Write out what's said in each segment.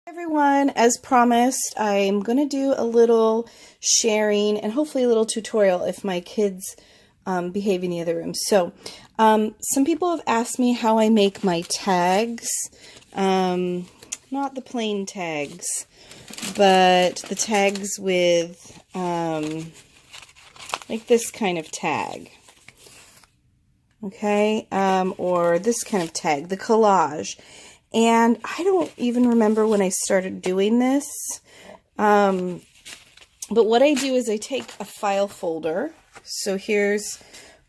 Everyone, as promised, I'm going to do a little sharing and hopefully a little tutorial if my kids behave in the other room. So, some people have asked me how I make my tags, not the plain tags, but the tags with like this kind of tag, okay, or this kind of tag, the collage. And I don't even remember when I started doing this, but what I do is I take a file folder. So here's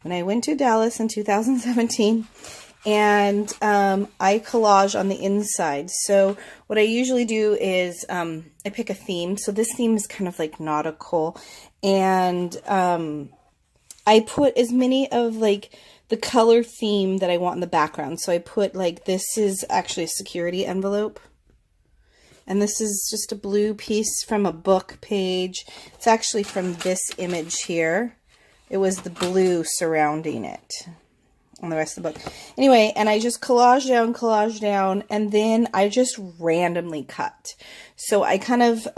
when I went to Dallas in 2017, and I collage on the inside. So what I usually do is I pick a theme. So this theme is kind of like nautical, and I put as many of like the color theme that I want in the background. So I put like, this is actually a security envelope. And this is just a blue piece from a book page. It's actually from this image here. It was the blue surrounding it on the rest of the book. Anyway, and I just collage down, and then I just randomly cut. So I kind of,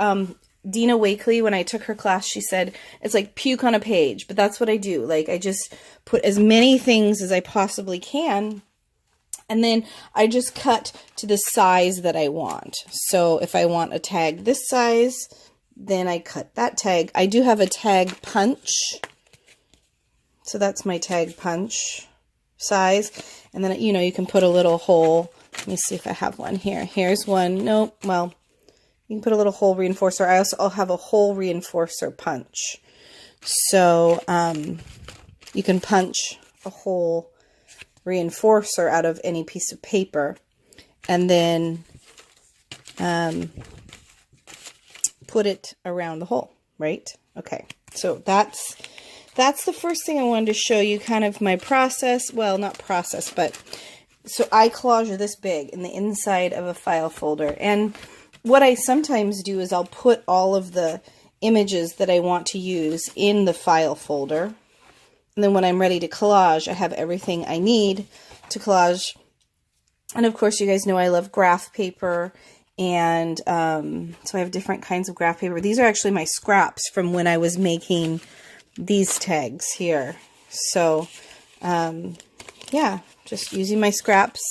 Dina Wakely, when I took her class, she said, it's like puke on a page, but that's what I do. Like, I just put as many things as I possibly can, and then I just cut to the size that I want. So if I want a tag this size, then I cut that tag. I do have a tag punch. So that's my tag punch size. And then, you know, you can put a little hole. Let me see if I have one here. Here's one. Nope. Well, you can put a little hole reinforcer. I'll have a hole reinforcer punch. So you can punch a hole reinforcer out of any piece of paper, and then put it around the hole, right? Okay, so that's the first thing I wanted to show you, kind of my process. Well, not process, but so I collage this big in the inside of a file folder. And what I sometimes do is I'll put all of the images that I want to use in the file folder. And then when I'm ready to collage, I have everything I need to collage. And of course, you guys know I love graph paper. And so I have different kinds of graph paper. These are actually my scraps from when I was making these tags here. So yeah, just using my scraps.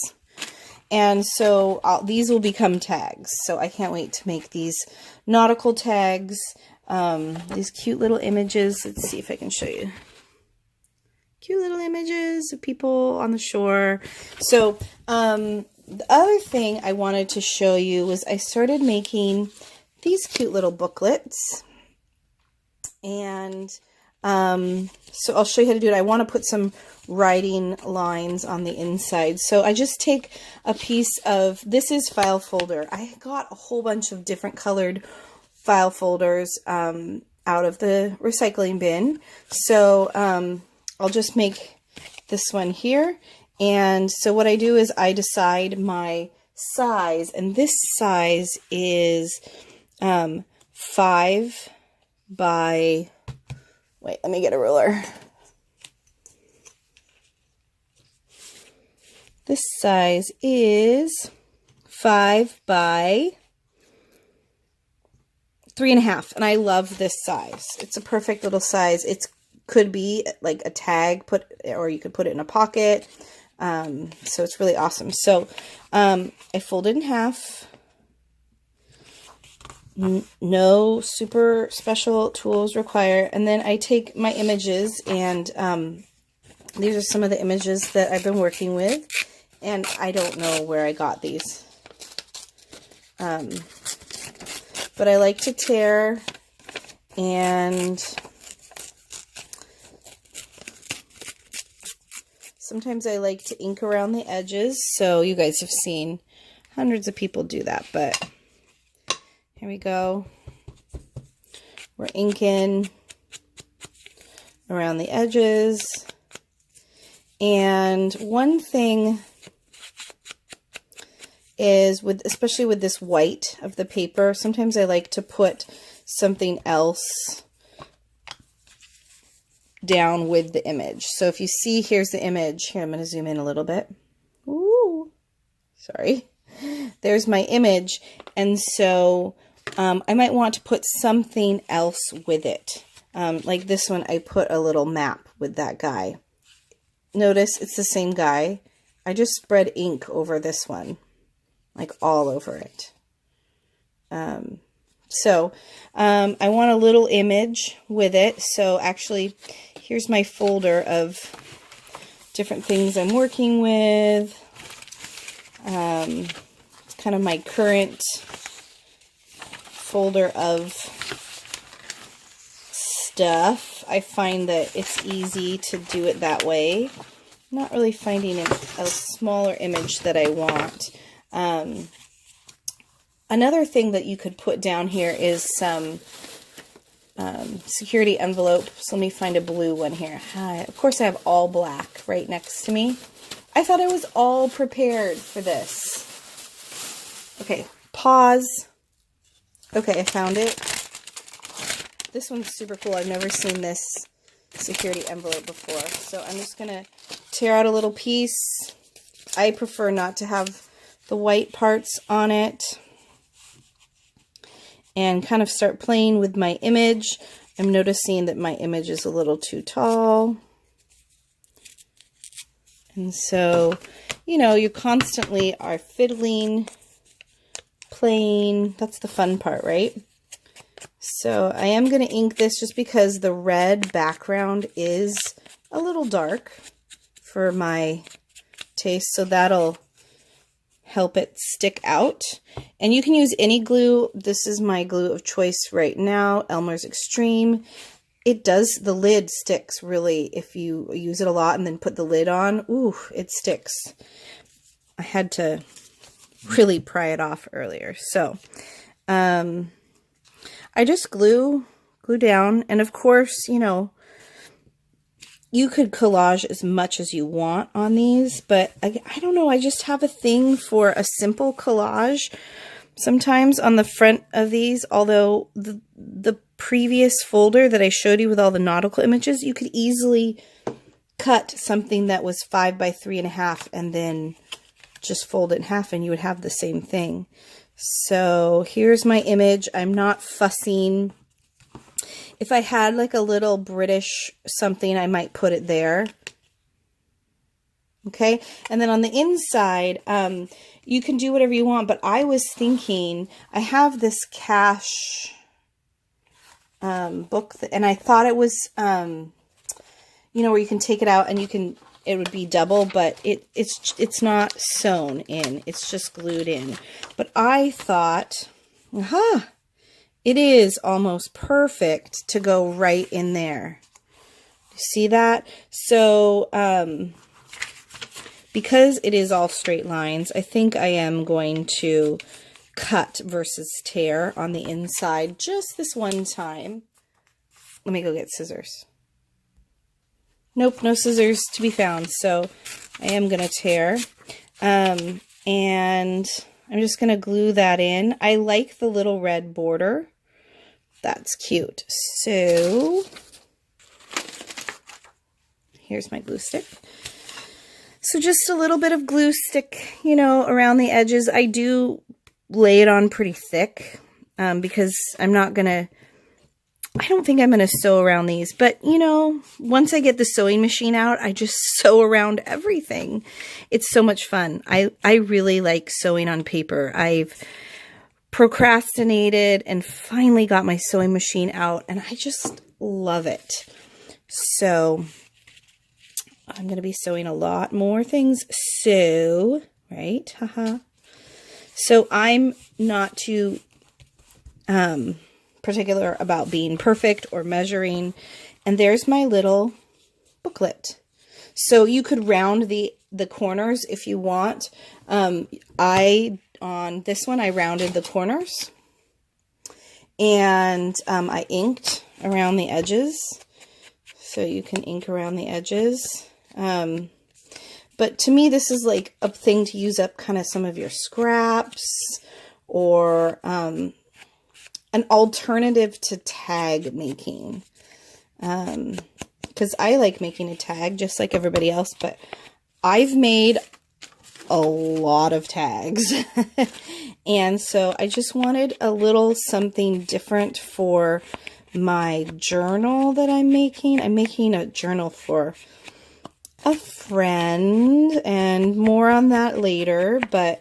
And so these will become tags. So I can't wait to make these nautical tags, these cute little images. Let's see if I can show you. Cute little images of people on the shore. So the other thing I wanted to show you was I started making these cute little booklets. And so I'll show you how to do it. I want to put some writing lines on the inside. So I just take a piece of, this is file folder. I got a whole bunch of different colored file folders out of the recycling bin. So I'll just make this one here. And so what I do is I decide my size, and this size is 5 by, wait, let me get a ruler. This size is 5 by 3.5, and I love this size. It's a perfect little size. It could be like a tag, or you could put it in a pocket. So it's really awesome. So I fold it in half. No super special tools required. And then I take my images, and these are some of the images that I've been working with. And I don't know where I got these. But I like to tear, and sometimes I like to ink around the edges. So you guys have seen hundreds of people do that, but here we go. We're inking around the edges. And one thing is, especially with this white of the paper, sometimes I like to put something else down with the image. So if you see, here's the image. Here, I'm going to zoom in a little bit. Ooh, sorry. there's my image. And so I might want to put something else with it. Like this one, I put a little map with that guy. Notice it's the same guy. I just spread ink over this one, like all over it. So I want a little image with it. So actually, here's my folder of different things I'm working with. It's kind of my current folder of stuff. I find that it's easy to do it that way. I'm not really finding a smaller image that I want. Another thing that you could put down here is some security envelopes. Let me find a blue one here. Of course, I have all black right next to me. I thought I was all prepared for this. Okay, pause. Okay, I found it. This one's super cool. I've never seen this security envelope before. So I'm just going to tear out a little piece. I prefer not to have the white parts on it. And kind of start playing with my image. I'm noticing that my image is a little too tall. And so, you know, you constantly are fiddling, playing. That's the fun part, right? So I am going to ink this just because the red background is a little dark for my taste. So that'll help it stick out. And you can use any glue. This is my glue of choice right now, Elmer's Extreme. It does, the lid sticks really if you use it a lot and then put the lid on. Ooh, it sticks. I had to really pry it off earlier. So, I just glue down. And of course, you know, you could collage as much as you want on these, but I don't know. I just have a thing for a simple collage sometimes on the front of these. Although the previous folder that I showed you with all the nautical images, you could easily cut something that was 5 by 3.5 and then just fold it in half and you would have the same thing. So here's my image. I'm not fussing. If I had like a little British something, I might put it there. Okay, and then on the inside, you can do whatever you want, but I was thinking, I have this cash book, and I thought it was, you know, where you can take it out and you can, it would be double, but it's not sewn in, it's just glued in. But I thought, aha, it is almost perfect to go right in there. You see that? So, because it is all straight lines, I think I am going to cut versus tear on the inside just this one time. Let me go get scissors. Nope, no scissors to be found, so I am going to tear. And I'm just going to glue that in. I like the little red border. That's cute. So, here's my glue stick. So just a little bit of glue stick, you know, around the edges. I do lay it on pretty thick because I'm not going to, I don't think I'm going to sew around these. But, you know, once I get the sewing machine out, I just sew around everything. It's so much fun. I really like sewing on paper. I've procrastinated and finally got my sewing machine out, and I just love it. So I'm going to be sewing a lot more things. So, right? Haha. So I'm not too particular about being perfect or measuring. And there's my little booklet. So you could round the corners if you want. On this one, I rounded the corners. And I inked around the edges. So you can ink around the edges. But to me, this is like a thing to use up kind of some of your scraps or an alternative to tag making. Because I like making a tag just like everybody else, but I've made a lot of tags. And so I just wanted a little something different for my journal that I'm making. I'm making a journal for a friend, and more on that later. But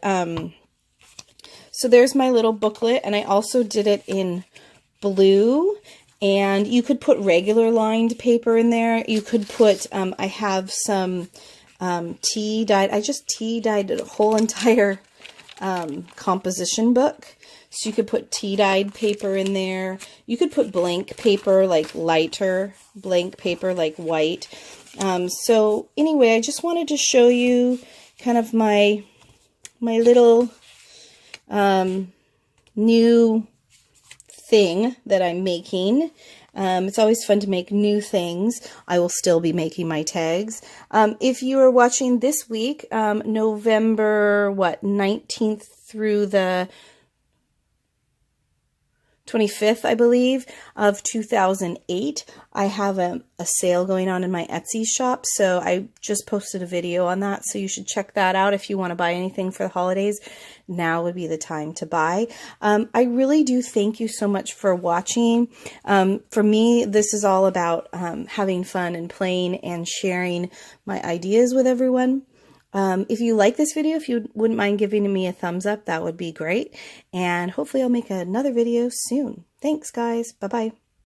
so there's my little booklet, and I also did it in blue, and you could put regular lined paper in there. You could put I have some tea dyed. I just tea dyed a whole entire composition book. So you could put tea dyed paper in there. You could put blank paper, like lighter blank paper, like white. So anyway, I just wanted to show you kind of my little new thing that I'm making. It's always fun to make new things. I will still be making my tags. If you are watching this week, November 19th through the 25th, I believe, of 2008, I have a sale going on in my Etsy shop, so I just posted a video on that, so you should check that out if you want to buy anything for the holidays. Now would be the time to buy. I really do thank you so much for watching. For me, this is all about having fun and playing and sharing my ideas with everyone. If you like this video, if you wouldn't mind giving me a thumbs up, that would be great. And hopefully I'll make another video soon. Thanks, guys. Bye-bye.